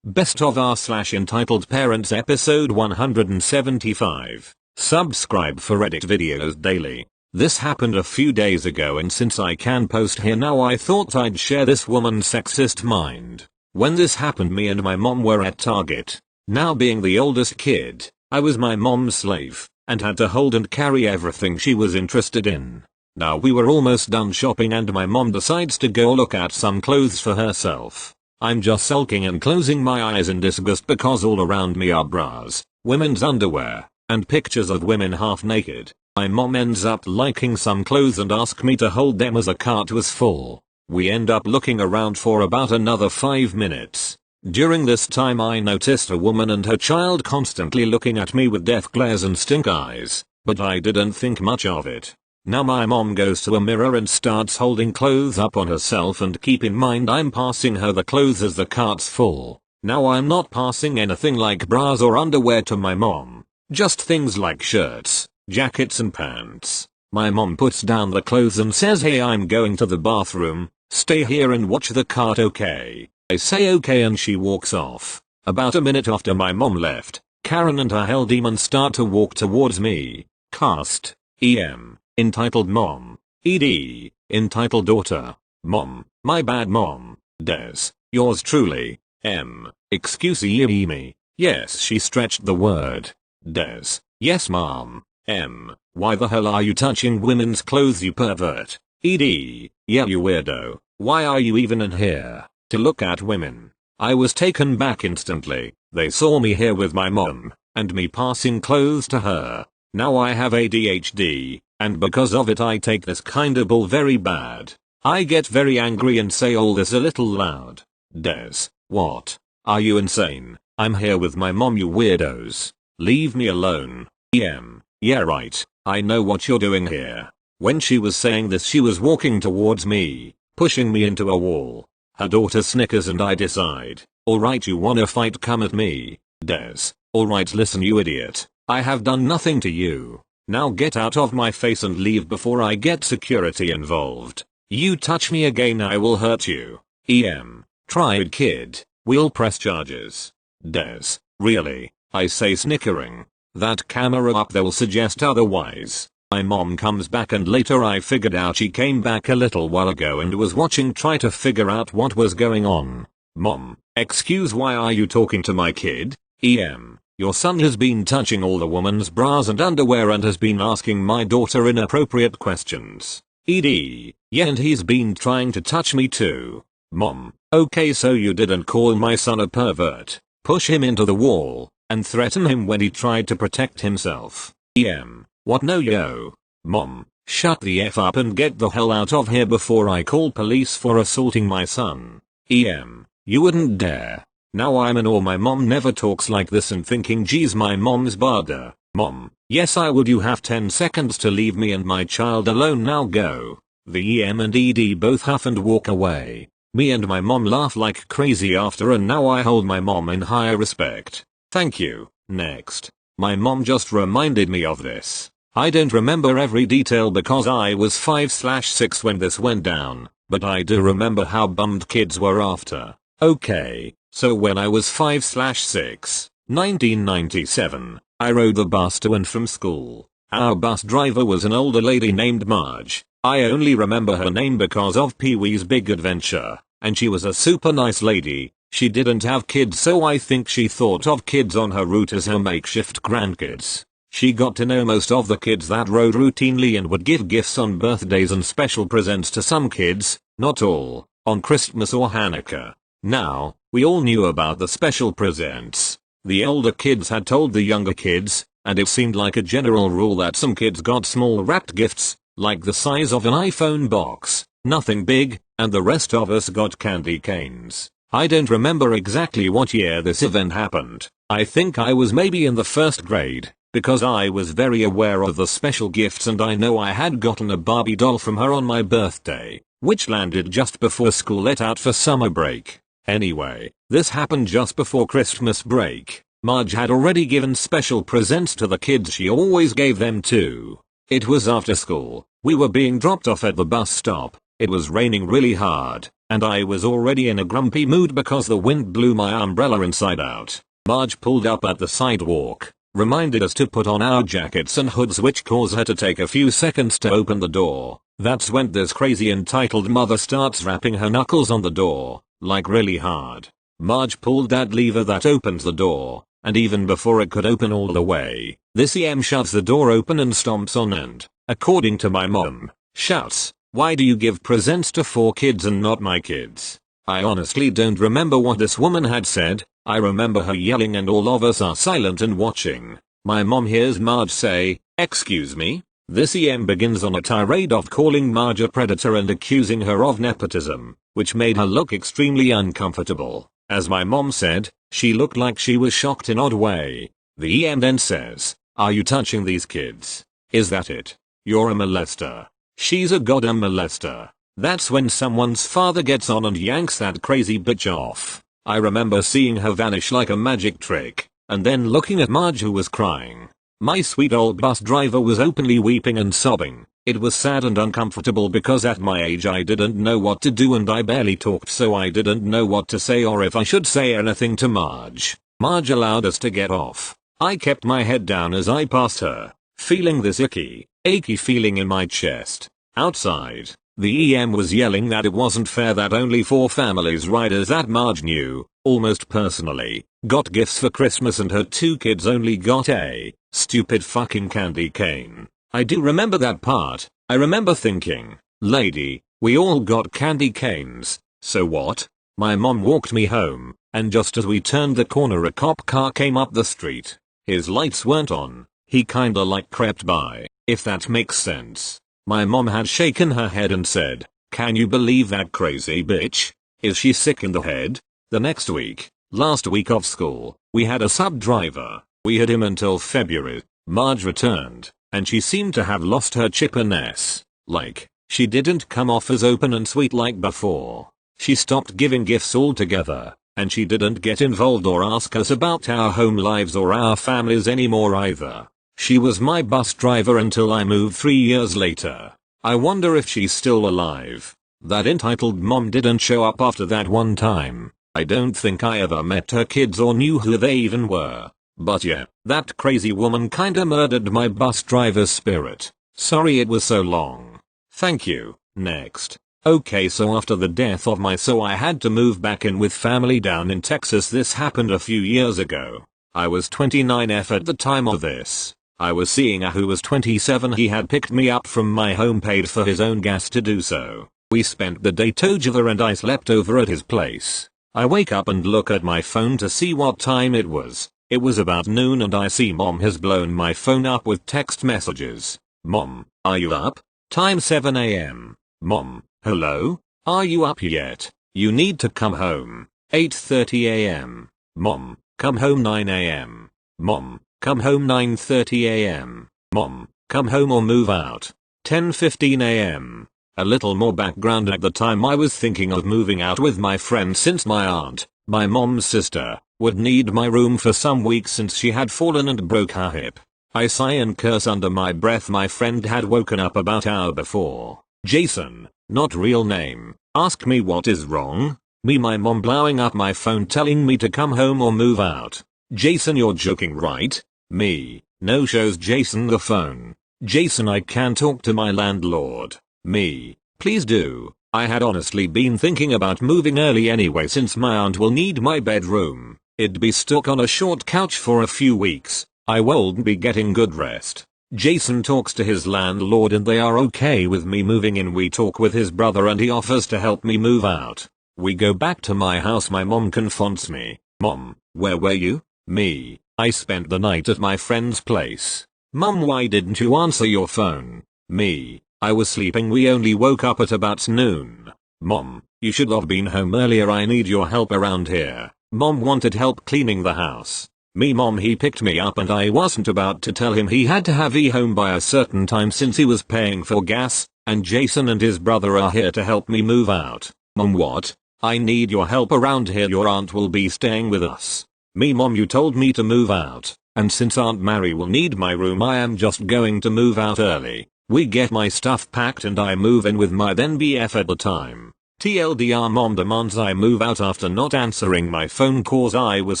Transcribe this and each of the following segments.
Best of R slash entitled parents episode 175. Subscribe for edit videos daily. This happened a few days ago, and since I can post here now, I thought I'd share this woman's sexist mind. When this happened, me and my mom were at Target. Now, being the oldest kid, I was my mom's slave and had to hold and carry everything she was interested in. Now we were almost done shopping and my mom decides to go look at some clothes for herself. I'm just sulking and closing my eyes in disgust because all around me are bras, women's underwear, and pictures of women half naked. My mom ends up liking some clothes and asks me to hold them as the cart was full. We end up looking around for about another 5 minutes. During this time I noticed a woman and her child constantly looking at me with death glares and stink eyes, but I didn't think much of it. Now my mom goes to a mirror and starts holding clothes up on herself, and keep in mind I'm passing her the clothes as the cart's full. Now I'm not passing anything like bras or underwear to my mom, just things like shirts, jackets and pants. My mom puts down the clothes and says, "Hey, I'm going to the bathroom, stay here and watch the cart, okay?" I say okay and she walks off. About a minute after my mom left, Karen and her hell demon start to walk towards me. Cast. EM. Entitled mom. ED. Entitled daughter. Mom. My bad mom. Des. Yours truly. M. Excuse me. Yes, she stretched the word. Des. Yes mom. M. Why the hell are you touching women's clothes, you pervert? ED. Yeah, you weirdo. Why are you even in here? To look at women. I was taken back instantly. They saw me here with my mom, and me passing clothes to her. Now I have ADHD, and because of it I take this kinda bull very bad. I get very angry and say all this a little loud. Des. What? Are you insane? I'm here with my mom, you weirdos. Leave me alone. EM. Yeah right, I know what you're doing here. When she was saying this, she was walking towards me, pushing me into a wall. Her daughter snickers and I decide, alright, you wanna fight, come at me. Des. Alright, listen you idiot. I have done nothing to you. Now get out of my face and leave before I get security involved. You touch me again, I will hurt you. EM. Try it, kid. We'll press charges. Des. Really? I say, snickering. That camera up there will suggest otherwise. My mom comes back and later I figured out she came back a little while ago and was watching, try to figure out what was going on. Mom. Excuse, why are you talking to my kid? EM. Your son has been touching all the woman's bras and underwear and has been asking my daughter inappropriate questions. ED. Yeah, and he's been trying to touch me too. Mom. Okay, so you didn't call my son a pervert, push him into the wall, and threaten him when he tried to protect himself. EM. What? No yo. Mom. Shut the F up and get the hell out of here before I call police for assaulting my son. EM. You wouldn't dare. Now I'm in awe my mom never talks like this and thinking, geez, my mom's bada. Mom. Yes I would. You have 10 seconds to leave me and my child alone, now go. The EM and ED both huff and walk away. Me and my mom laugh like crazy after, and now I hold my mom in higher respect. Thank you. Next. My mom just reminded me of this. I don't remember every detail because I was 5/6 when this went down, but I do remember how bummed kids were after. Okay, so when I was 5/6, 1997, I rode the bus to and from school. Our bus driver was an older lady named Marge. I only remember her name because of Pee-wee's Big Adventure, and she was a super nice lady. She didn't have kids, so I think she thought of kids on her route as her makeshift grandkids. She got to know most of the kids that rode routinely and would give gifts on birthdays and special presents to some kids, not all, on Christmas or Hanukkah. Now, we all knew about the special presents. The older kids had told the younger kids, and it seemed like a general rule that some kids got small wrapped gifts, like the size of an iPhone box, nothing big, and the rest of us got candy canes. I don't remember exactly what year this event happened. I think I was maybe in the 1st grade, because I was very aware of the special gifts, and I know I had gotten a Barbie doll from her on my birthday, which landed just before school let out for summer break. Anyway, this happened just before Christmas break. Marge had already given special presents to the kids she always gave them to. It was after school. We were being dropped off at the bus stop. It was raining really hard. and I was already in a grumpy mood because the wind blew my umbrella inside out. Marge pulled up at the sidewalk, reminded us to put on our jackets and hoods, which caused her to take a few seconds to open the door. That's when this crazy entitled mother starts rapping her knuckles on the door, like really hard. Marge pulled that lever that opens the door, and even before it could open all the way, this EM shoves the door open and stomps on and, according to my mom, shouts, "Why do you give presents to 4 kids and not my kids?" I honestly don't remember what this woman had said. I remember her yelling and all of us are silent and watching. My mom hears Marge say, "Excuse me?" This EM begins on a tirade of calling Marge a predator and accusing her of nepotism, which made her look extremely uncomfortable. As my mom said, she looked like she was shocked in an odd way. The EM then says, "Are you touching these kids? Is that it? You're a molester." She's a goddamn molester. That's when someone's father gets on and yanks that crazy bitch off. I remember seeing her vanish like a magic trick, and then looking at Marge, who was crying. My sweet old bus driver was openly weeping and sobbing. It was sad and uncomfortable because at my age I didn't know what to do and I barely talked, so I didn't know what to say or if I should say anything to Marge. Marge allowed us to get off. I kept my head down as I passed her, feeling this achy feeling in my chest. Outside, the EM was yelling that it wasn't fair that only 4 families riders that Marge knew, almost personally, got gifts for Christmas and her 2 kids only got a stupid fucking candy cane. I do remember that part. I remember thinking, lady, we all got candy canes, so what? My mom walked me home, and just as we turned the corner a cop car came up the street. His lights weren't on, he kinda like crept by, if that makes sense. My mom had shaken her head and said, "Can you believe that crazy bitch? Is she sick in the head?" The next week, last week of school, we had a sub driver. We had him until February. Marge returned, and she seemed to have lost her chipperness. Like, she didn't come off as open and sweet like before. She stopped giving gifts altogether, and she didn't get involved or ask us about our home lives or our families anymore either. She was my bus driver until I moved 3 years later. I wonder if she's still alive. That entitled mom didn't show up after that one time. I don't think I ever met her kids or knew who they even were. But yeah, that crazy woman kinda murdered my bus driver's spirit. Sorry it was so long. Thank you. Next. Okay, so after the death of I had to move back in with family down in Texas. This happened a few years ago. I was 29F at the time of this. I was seeing a who was 27. He had picked me up from my home, paid for his own gas to do so. We spent the day together and I slept over at his place. I wake up and look at my phone to see what time it was. It was about noon and I see mom has blown my phone up with text messages. Mom, are you up? Time 7 AM. Mom, hello? Are you up yet? You need to come home. 8:30 AM. Mom, come home 9 AM. Mom, come home 9:30 AM. Mom, come home or move out. 10:15 AM. A little more background: at the time I was thinking of moving out with my friend since my aunt, my mom's sister, would need my room for some weeks since she had fallen and broke her hip. I sigh and curse under my breath. My friend had woken up about an hour before. Jason, not real name, asked me what is wrong. Me, my mom blowing up my phone telling me to come home or move out. Jason, you're joking, right? Me, no, shows Jason the phone. Jason, I can talk to my landlord. Me, please do. I had honestly been thinking about moving early anyway since my aunt will need my bedroom. It'd be stuck on a short couch for a few weeks. I won't be getting good rest. Jason talks to his landlord and they are okay with me moving in. We talk with his brother and he offers to help me move out. We go back to my house. My mom confronts me. Mom, where were you? Me, I spent the night at my friend's place. Mom, why didn't you answer your phone? Me, I was sleeping. We only woke up at about noon. Mom, you should have been home earlier. I need your help around here. Mom wanted help cleaning the house. Me, mom, he picked me up and I wasn't about to tell him he had to have home by a certain time since he was paying for gas, and Jason and his brother are here to help me move out. Mom, what? I need your help around here. Your aunt will be staying with us. Me, mom, you told me to move out, and since Aunt Mary will need my room, I am just going to move out early. We get my stuff packed and I move in with my then BF at the time. TLDR, mom demands I move out after not answering my phone calls. I was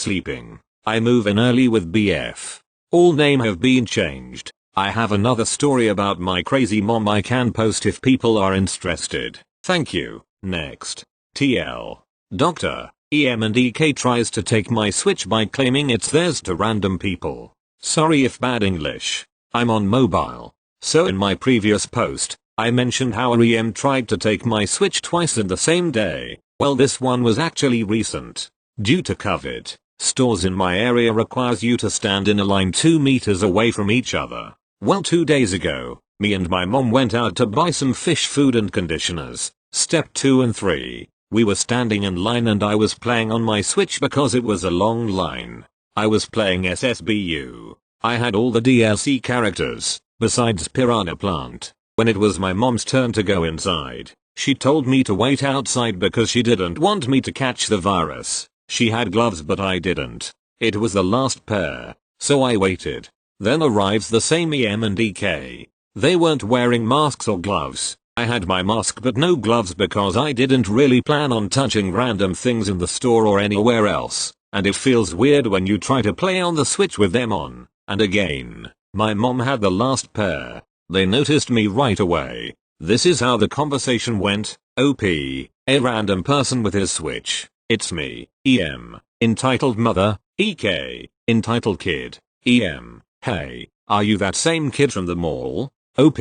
sleeping. I move in early with BF. All name have been changed. I have another story about my crazy mom I can post if people are interested. Thank you. Next. TL. Dr. EM and EK tries to take my Switch by claiming it's theirs to random people. Sorry if bad English. I'm on mobile. So in my previous post, I mentioned how EM tried to take my Switch twice in the same day. Well, this one was actually recent. Due to COVID, stores in my area requires you to stand in a line 2 meters away from each other. Well, 2 days ago, me and my mom went out to buy some fish food and conditioners. Step 2 and 3. We were standing in line and I was playing on my Switch because it was a long line. I was playing SSBU. I had all the DLC characters, besides Piranha Plant. When it was my mom's turn to go inside, she told me to wait outside because she didn't want me to catch the virus. She had gloves but I didn't. It was the last pair, so I waited. Then arrives the same EM and EK. They weren't wearing masks or gloves. I had my mask but no gloves because I didn't really plan on touching random things in the store or anywhere else, and it feels weird when you try to play on the Switch with them on. And again, my mom had the last pair. They noticed me right away. This is how the conversation went. OP, a random person with his Switch. It's me, EM. Entitled mother, EK. Entitled kid, EM. Hey, are you that same kid from the mall? OP,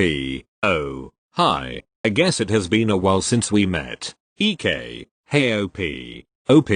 oh, hi. I guess it has been a while since we met. EK, hey OP. OP,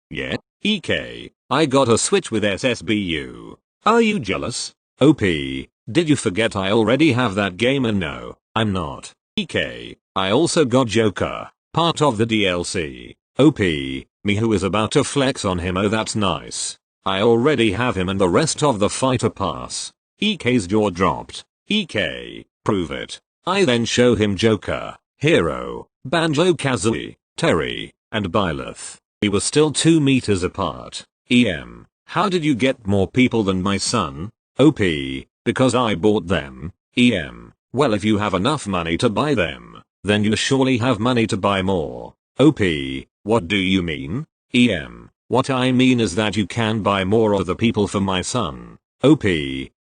yeah, EK, I got a Switch with SSBU. Are you jealous? OP, did you forget I already have that game? And no, I'm not. EK, I also got Joker, part of the DLC. OP, me who is about to flex on him. Oh, that's nice. I already have him and the rest of the fighter pass. EK's jaw dropped. EK, prove it. I then show him Joker, Hero, Banjo-Kazooie, Terry, and Byleth. We were still 2 meters apart. EM, how did you get more people than my son? OP, because I bought them. EM, well, if you have enough money to buy them, then you surely have money to buy more. OP, what do you mean? EM, what I mean is that you can buy more of the people for my son. OP,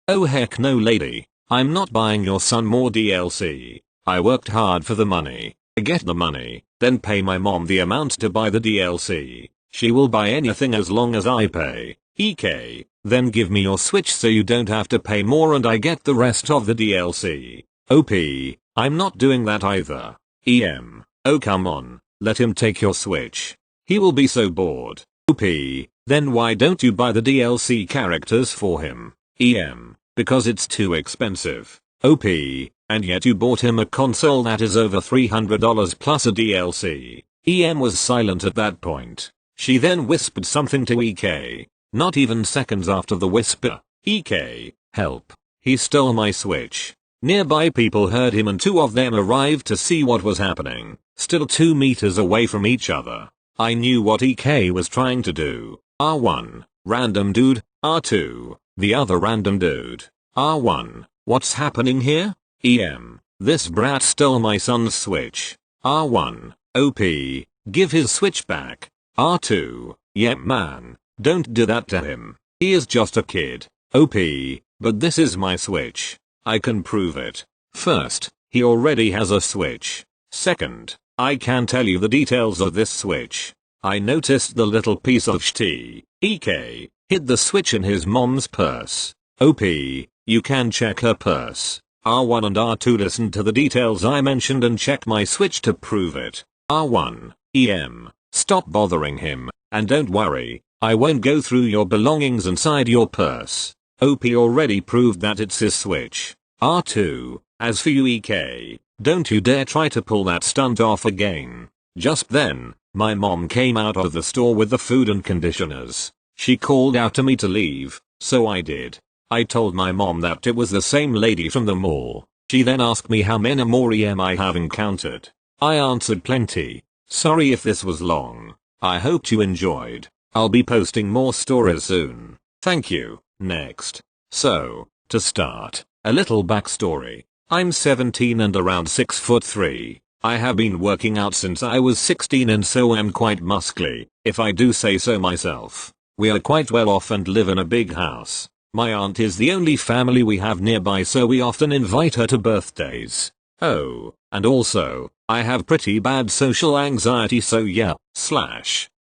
oh heck no lady. I'm not buying your son more DLC. I worked hard for the money. Get the money, then pay my mom the amount to buy the DLC. She will buy anything as long as I pay. EK, then give me your Switch so you don't have to pay more and I get the rest of the DLC. OP, I'm not doing that either. EM, oh come on, let him take your Switch. He will be so bored. OP, then why don't you buy the DLC characters for him? EM, because it's too expensive. OP, and yet you bought him a console that is over $300 plus a DLC. EM was silent at that point. She then whispered something to EK. Not even seconds after the whisper, EK, help. He stole my Switch. Nearby people heard him and 2 of them arrived to see what was happening, still 2 meters away from each other. I knew what EK was trying to do. R1, random dude. R2, the other random dude. R1, what's happening here? EM, this brat stole my son's Switch. R1, OP, give his Switch back. R2, yep man, don't do that to him. He is just a kid. OP, but this is my Switch. I can prove it. First, he already has a Switch. Second, I can tell you the details of this Switch. I noticed the little piece of shit, EK, hid the Switch in his mom's purse. OP, you can check her purse. R1 and R2 listen to the details I mentioned and check my Switch to prove it. R1, EM, stop bothering him, and don't worry, I won't go through your belongings inside your purse. OP already proved that it's his Switch. R2, as for you EK, don't you dare try to pull that stunt off again. Just then, my mom came out of the store with the food and conditioners. She called out to me to leave, so I did. I told my mom that it was the same lady from the mall. She then asked me how many more EM I have encountered. I answered plenty. Sorry if this was long. I hoped you enjoyed. I'll be posting more stories soon. Thank you. Next. So, to start, a little backstory. I'm 17 and around 6'3". I have been working out since I was 16 and so am quite muscly, if I do say so myself. We are quite well off and live in a big house. My aunt is the only family we have nearby, so we often invite her to birthdays. Oh, and also, I have pretty bad social anxiety, so yeah,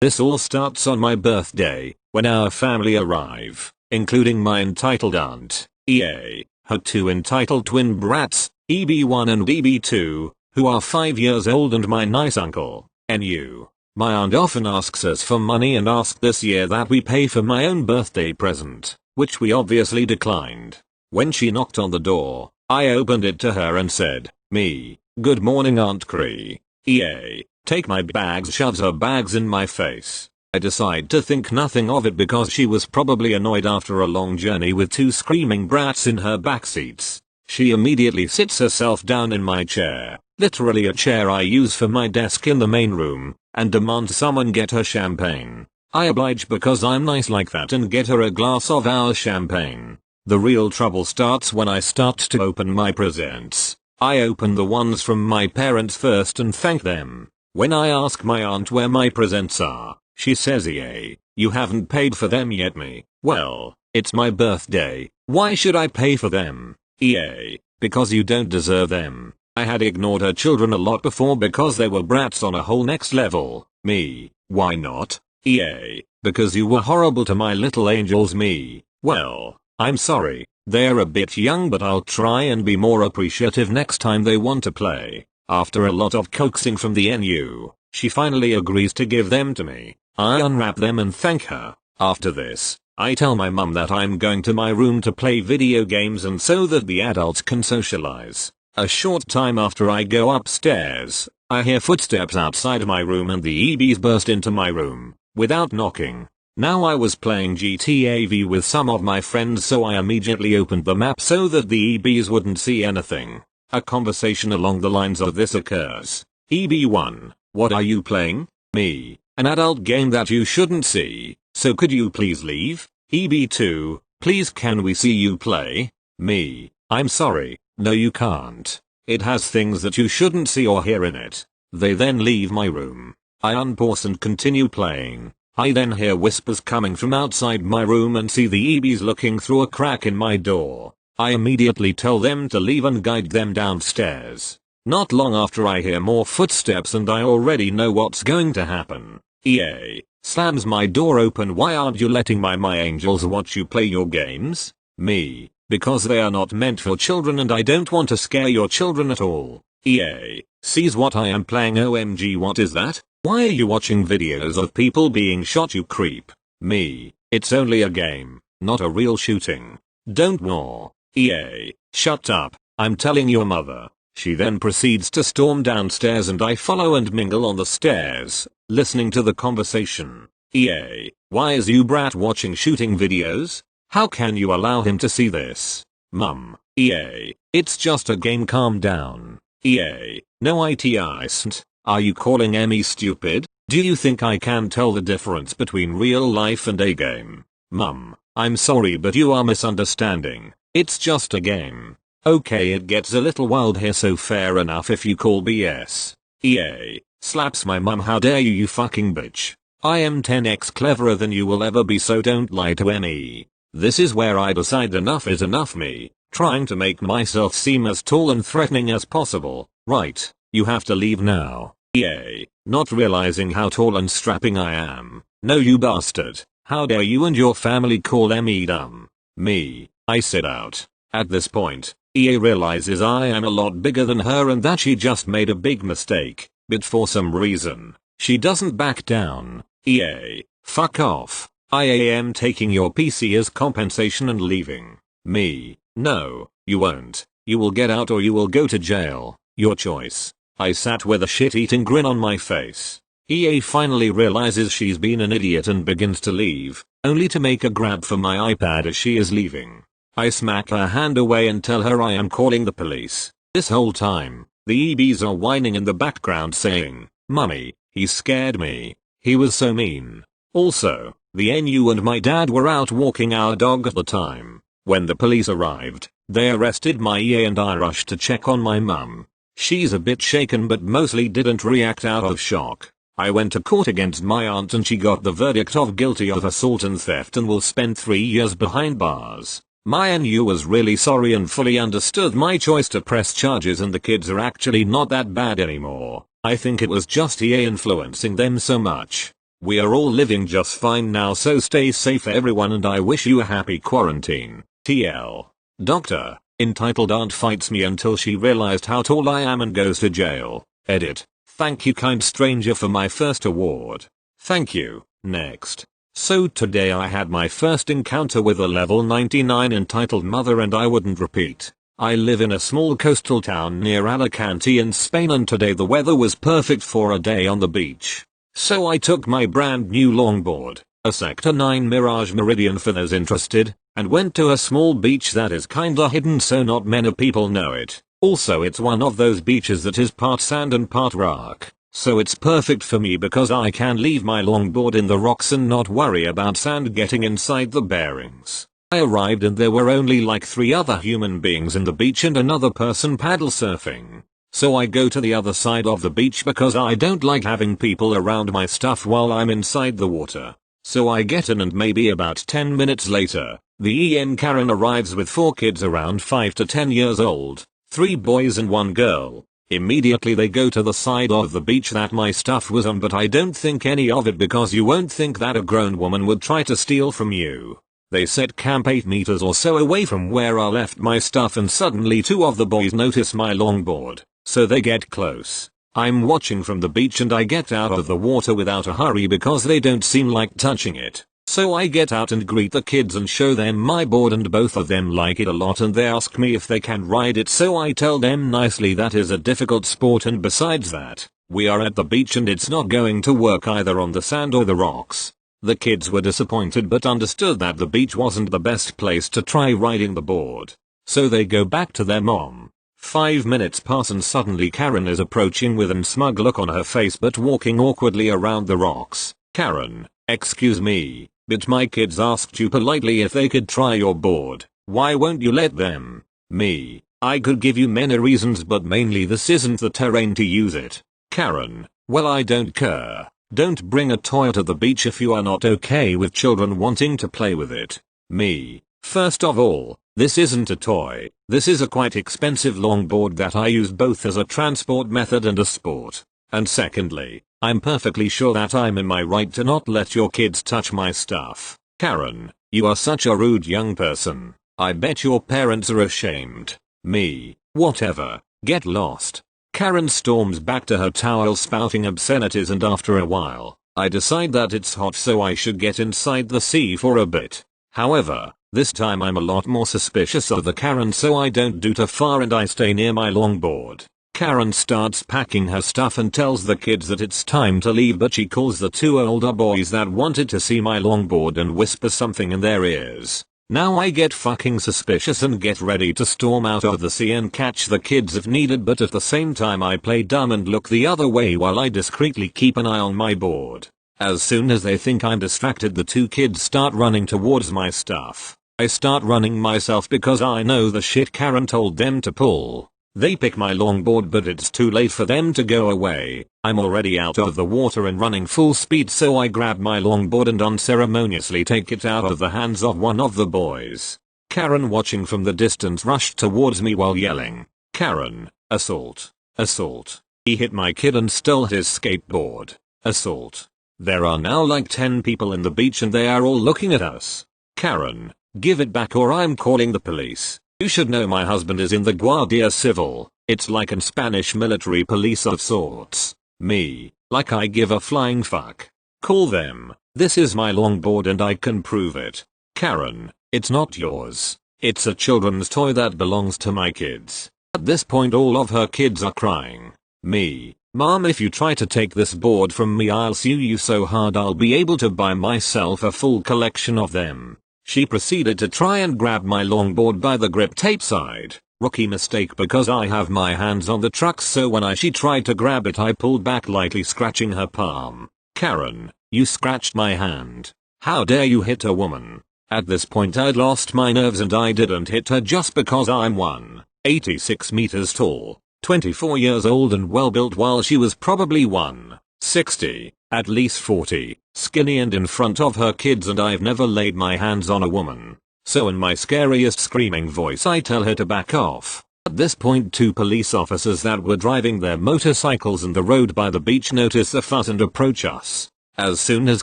this all starts on my birthday, when our family arrive, including my entitled aunt, EA, her two entitled twin brats, EB1 and EB2, who are 5 years old, and my nice uncle, NU. My aunt often asks us for money and asked this year that we pay for my own birthday present, which we obviously declined. When she knocked on the door, I opened it to her and said, "Me, good morning Aunt Cree." EA, take my bags, shoves her bags in my face. I decide to think nothing of it because she was probably annoyed after a long journey with two screaming brats in her backseats. She immediately sits herself down in my chair, literally a chair I use for my desk in the main room, and demands someone get her champagne. I oblige because I'm nice like that and get her a glass of our champagne. The real trouble starts when I start to open my presents. I open the ones from my parents first and thank them. When I ask my aunt where my presents are, she says, "EA, you haven't paid for them yet." Me, well, it's my birthday, why should I pay for them? EA, because you don't deserve them. I had ignored her children a lot before because they were brats on a whole next level. Me, why not? EA, because you were horrible to my little angels. Me, well, I'm sorry, they're a bit young, but I'll try and be more appreciative next time they want to play. After a lot of coaxing from the NU, she finally agrees to give them to me. I unwrap them and thank her. After this, I tell my mum that I'm going to my room to play video games and so that the adults can socialize. A short time after I go upstairs, I hear footsteps outside my room and the EBs burst into my room, without knocking. Now I was playing GTA V with some of my friends, so I immediately opened the map so that the EBs wouldn't see anything. A conversation along the lines of this occurs. EB1, what are you playing? Me, an adult game that you shouldn't see, so could you please leave? EB2, please can we see you play? Me, I'm sorry. No, you can't. It has things that you shouldn't see or hear in it. They then leave my room. I unpause and continue playing. I then hear whispers coming from outside my room and see the EBs looking through a crack in my door. I immediately tell them to leave and guide them downstairs. Not long after, I hear more footsteps and I already know what's going to happen. EA slams my door open. Why aren't you letting my angels watch you play your games? Me, because they are not meant for children and I don't want to scare your children at all. EA sees what I am playing. OMG, what is that? Why are you watching videos of people being shot, you creep? Me, it's only a game, not a real shooting. Don't war. EA, shut up, I'm telling your mother. She then proceeds to storm downstairs and I follow and mingle on the stairs, listening to the conversation. EA, why is you brat watching shooting videos? How can you allow him to see this? Mum, EA, it's just a game, calm down. EA, no it isn't. Are you calling me stupid? Do you think I can tell the difference between real life and a game? Mum, I'm sorry but you are misunderstanding. It's just a game. Okay, it gets a little wild here, so fair enough if you call BS. EA slaps my mum. How dare you fucking bitch. I am 10x cleverer than you will ever be, so don't lie to me. This is where I decide enough is enough. Me, trying to make myself seem as tall and threatening as possible. Right, you have to leave now. EA, not realizing how tall and strapping I am. No, you bastard. How dare you and your family call me dumb. Me, I sit out. At this point, EA realizes I am a lot bigger than her and that she just made a big mistake, but for some reason, she doesn't back down. EA, fuck off. I am taking your PC as compensation and leaving. Me, no, you won't. You will get out or you will go to jail. Your choice. I sat with a shit-eating grin on my face. EA finally realizes she's been an idiot and begins to leave, only to make a grab for my iPad as she is leaving. I smack her hand away and tell her I am calling the police. This whole time, the EBs are whining in the background saying, "Mummy, he scared me. He was so mean." Also, the NU and my dad were out walking our dog at the time. When the police arrived, they arrested my EA and I rushed to check on my mum. She's a bit shaken but mostly didn't react out of shock. I went to court against my aunt and she got the verdict of guilty of assault and theft and will spend 3 years behind bars. My NU was really sorry and fully understood my choice to press charges, and the kids are actually not that bad anymore. I think it was just EA influencing them so much. We are all living just fine now, so stay safe everyone, and I wish you a happy quarantine. TL. Doctor. Entitled aunt fights me until she realized how tall I am and goes to jail. Edit. Thank you kind stranger for my first award. Thank you. Next. So today I had my first encounter with a level 99 entitled mother, and I wouldn't repeat. I live in a small coastal town near Alicante in Spain, and today the weather was perfect for a day on the beach. So I took my brand new longboard, a Sector 9 Mirage Meridian for those interested, and went to a small beach that is kinda hidden so not many people know it. Also it's one of those beaches that is part sand and part rock. So it's perfect for me because I can leave my longboard in the rocks and not worry about sand getting inside the bearings. I arrived and there were only like 3 other human beings in the beach and another person paddle surfing. So I go to the other side of the beach because I don't like having people around my stuff while I'm inside the water. So I get in, and maybe about 10 minutes later, the EM Karen arrives with 4 kids around 5 to 10 years old, 3 boys and 1 girl. Immediately they go to the side of the beach that my stuff was on, but I don't think any of it because you won't think that a grown woman would try to steal from you. They set camp 8 meters or so away from where I left my stuff, and suddenly 2 of the boys notice my longboard, so they get close. I'm watching from the beach and I get out of the water without a hurry because they don't seem like touching it. So I get out and greet the kids and show them my board, and both of them like it a lot and they ask me if they can ride it, so I tell them nicely that is a difficult sport, and besides that, we are at the beach and it's not going to work either on the sand or the rocks. The kids were disappointed but understood that the beach wasn't the best place to try riding the board. So they go back to their mom. 5 minutes pass and suddenly Karen is approaching with a smug look on her face but walking awkwardly around the rocks. Karen, excuse me, but my kids asked you politely if they could try your board. Why won't you let them? Me, I could give you many reasons but mainly this isn't the terrain to use it. Karen, well I don't care. Don't bring a toy to the beach if you are not okay with children wanting to play with it. Me, first of all, this isn't a toy. This is a quite expensive longboard that I use both as a transport method and a sport. And secondly, I'm perfectly sure that I'm in my right to not let your kids touch my stuff. Karen, you are such a rude young person. I bet your parents are ashamed. Me, whatever, get lost. Karen storms back to her towel spouting obscenities, and after a while, I decide that it's hot so I should get inside the sea for a bit. However, this time I'm a lot more suspicious of the Karen, so I don't do too far and I stay near my longboard. Karen starts packing her stuff and tells the kids that it's time to leave, but she calls the 2 older boys that wanted to see my longboard and whispers something in their ears. Now I get fucking suspicious and get ready to storm out of the sea and catch the kids if needed, but at the same time I play dumb and look the other way while I discreetly keep an eye on my board. As soon as they think I'm distracted, the 2 kids start running towards my stuff. I start running myself because I know the shit Karen told them to pull. They pick my longboard but it's too late for them to go away. I'm already out of the water and running full speed, so I grab my longboard and unceremoniously take it out of the hands of one of the boys. Karen, watching from the distance, rushed towards me while yelling, "Karen, assault, assault. He hit my kid and stole his skateboard. Assault." There are now like 10 people in the beach and they are all looking at us. Karen, give it back or I'm calling the police. You should know my husband is in the Guardia Civil. It's like an Spanish military police of sorts. Me, like I give a flying fuck. Call them. This is my longboard and I can prove it. Karen, it's not yours. It's a children's toy that belongs to my kids. At this point all of her kids are crying. Me, Mom, if you try to take this board from me I'll sue you so hard I'll be able to buy myself a full collection of them. She proceeded to try and grab my longboard by the grip tape side. Rookie mistake because I have my hands on the trucks, so when she tried to grab it I pulled back lightly, scratching her palm. Karen, you scratched my hand. How dare you hit a woman? At this point I'd lost my nerves and I didn't hit her just because I'm 186 meters tall. 24 years old and well built while she was probably 160, at least 40, skinny and in front of her kids, and I've never laid my hands on a woman. So in my scariest screaming voice I tell her to back off. At this point, two police officers that were driving their motorcycles in the road by the beach notice the fuss and approach us. As soon as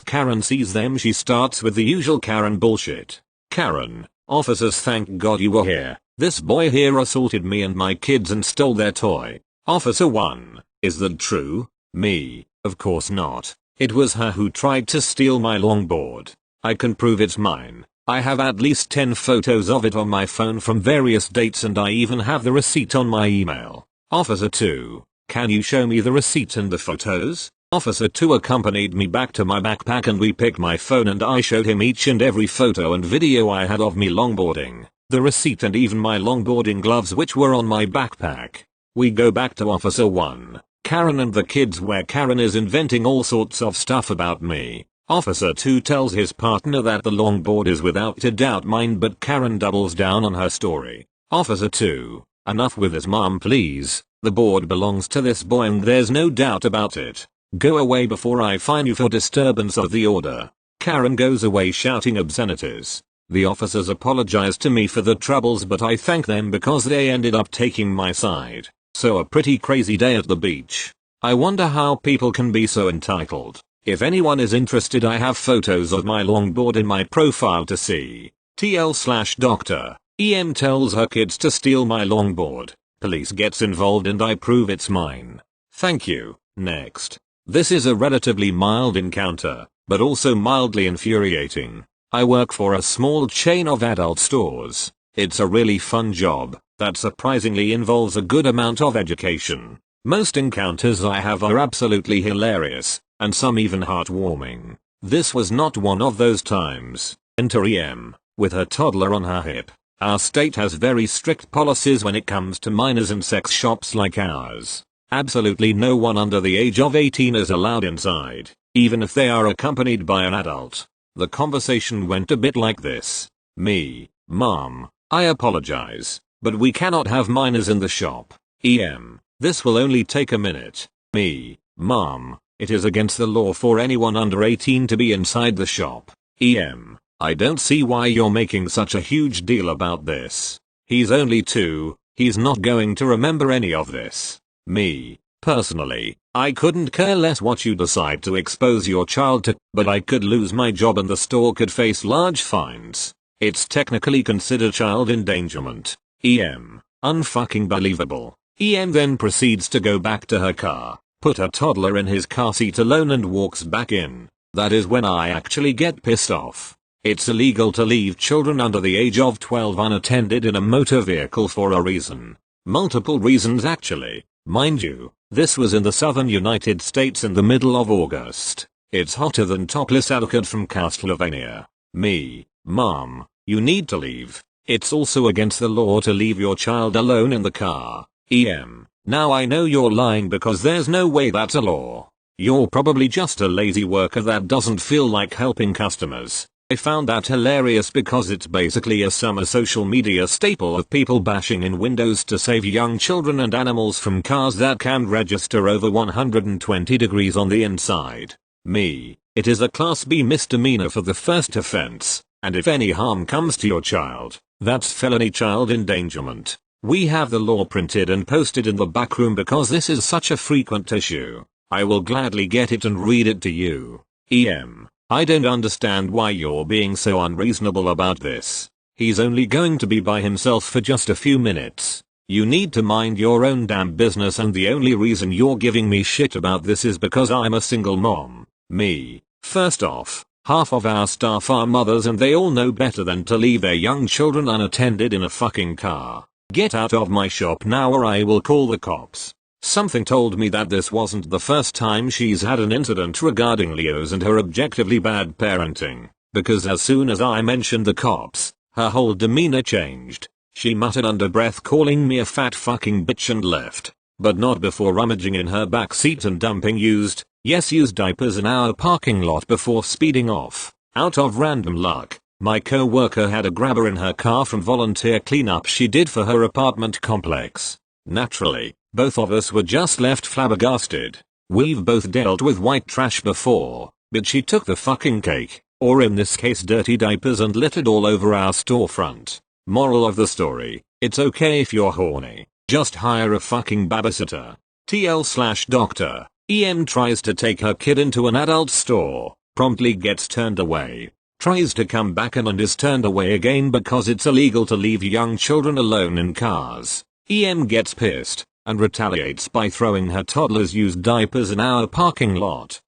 Karen sees them, she starts with the usual Karen bullshit. Karen, officers, thank God you were here. This boy here assaulted me and my kids and stole their toy. Officer 1, is that true? Me, of course not. It was her who tried to steal my longboard. I can prove it's mine. I have at least 10 photos of it on my phone from various dates, and I even have the receipt on my email. Officer 2, can you show me the receipt and the photos? Officer 2 accompanied me back to my backpack and we picked my phone and I showed him each and every photo and video I had of me longboarding, the receipt and even my longboarding gloves which were on my backpack. We go back to Officer 1, Karen and the kids, where Karen is inventing all sorts of stuff about me. Officer 2 tells his partner that the longboard is without a doubt mine, but Karen doubles down on her story. Officer 2, enough with this, mom, please. The board belongs to this boy and there's no doubt about it. Go away before I fine you for disturbance of the order. Karen goes away shouting obscenities. The officers apologize to me for the troubles, but I thank them because they ended up taking my side. So a pretty crazy day at the beach. I wonder how people can be so entitled. If anyone is interested, I have photos of my longboard in my profile to see. TL/Dr. EM tells her kids to steal my longboard. Police gets involved and I prove it's mine. Thank you. Next. This is a relatively mild encounter, but also mildly infuriating. I work for a small chain of adult stores. It's a really fun job that surprisingly involves a good amount of education. Most encounters I have are absolutely hilarious, and some even heartwarming. This was not one of those times. Enter EM, with her toddler on her hip. Our state has very strict policies when it comes to minors and sex shops like ours. Absolutely no one under the age of 18 is allowed inside, even if they are accompanied by an adult. The conversation went a bit like this. Me, Mom, I apologize, but we cannot have minors in the shop. EM, this will only take a minute. Me, Mom, it is against the law for anyone under 18 to be inside the shop. EM, I don't see why you're making such a huge deal about this. He's only 2, he's not going to remember any of this. Me, personally, I couldn't care less what you decide to expose your child to, but I could lose my job and the store could face large fines. It's technically considered child endangerment. EM, unfucking believable. EM then proceeds to go back to her car, put her toddler in his car seat alone and walks back in. That is when I actually get pissed off. It's illegal to leave children under the age of 12 unattended in a motor vehicle for a reason. Multiple reasons actually. Mind you, this was in the southern United States in the middle of August. It's hotter than topless advocate from Castlevania. Me, Mom, you need to leave. It's also against the law to leave your child alone in the car. EM, now I know you're lying because there's no way that's a law. You're probably just a lazy worker that doesn't feel like helping customers. I found that hilarious because it's basically a summer social media staple of people bashing in windows to save young children and animals from cars that can register over 120 degrees on the inside. Me, it is a Class B misdemeanor for the first offense, and if any harm comes to your child, that's felony child endangerment. We have the law printed and posted in the back room because this is such a frequent issue. I will gladly get it and read it to you. EM, I don't understand why you're being so unreasonable about this. He's only going to be by himself for just a few minutes. You need to mind your own damn business, and the only reason you're giving me shit about this is because I'm a single mom. Me, first off, half of our staff are mothers and they all know better than to leave their young children unattended in a fucking car. Get out of my shop now or I will call the cops. Something told me that this wasn't the first time she's had an incident regarding Leo's and her objectively bad parenting, because as soon as I mentioned the cops, her whole demeanor changed. She muttered under breath, calling me a fat fucking bitch, and left, but not before rummaging in her back seat and dumping used diapers in our parking lot before speeding off. Out of random luck, my co-worker had a grabber in her car from volunteer cleanup she did for her apartment complex. Naturally, Both of us were just left flabbergasted. We've both dealt with white trash before, but she took the fucking cake, or in this case dirty diapers, and littered all over our storefront. Moral of the story, it's okay if you're horny, just hire a fucking babysitter. TL/Doctor. EM tries to take her kid into an adult store, promptly gets turned away. Tries to come back and is turned away again because it's illegal to leave young children alone in cars. EM gets pissed and retaliates by throwing her toddler's used diapers in our parking lot.